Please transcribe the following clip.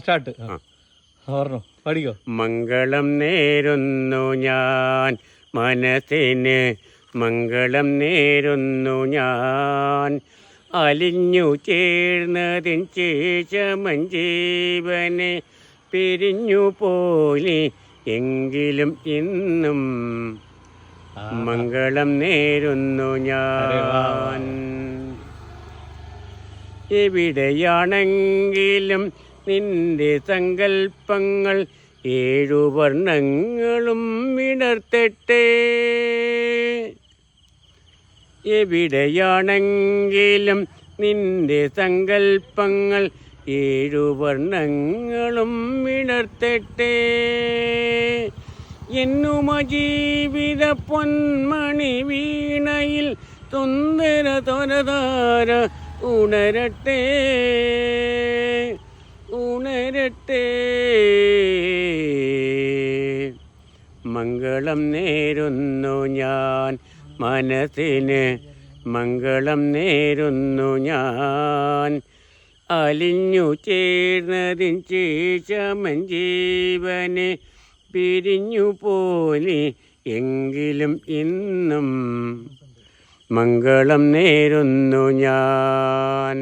Start പറഞ്ഞോ, പഠിക്കോ. മംഗളം നേരുന്നു ഞാൻ മനസ്സിന്, മംഗളം നേരുന്നു ഞാൻ. അലിഞ്ഞു ചേർന്നതിൻ ശേഷമൻ ജീവനെ പിരിഞ്ഞു പോയി എങ്കിലും ഇന്നും മംഗളം നേരുന്നു ഞാൻ. എവിടെയാണെങ്കിലും നിന്റെ സങ്കൽപ്പങ്ങൾ ഏഴു വർണ്ണങ്ങളും വിടർത്തട്ടെ. എവിടെയാണെങ്കിലും നിന്റെ സങ്കൽപ്പങ്ങൾ ഏഴു വർണ്ണങ്ങളും വിടർത്തട്ടെ. എന്നുമ ജീവിത പൊന്മണി വീണയിൽ സുന്ദര തൊരതാര ഉണരട്ടെ, ഉണരട്ടെ. മംഗളം നേരുന്നു ഞാൻ മനസ്സിന്, മംഗളം നേരുന്നു ഞാൻ. അലിഞ്ഞു ചേർന്നതിൻ ശേഷമൻ ജീവനെ പിരിഞ്ഞു പോയി എങ്കിലും ഇന്നും മംഗളം നേരുന്നു ഞാൻ.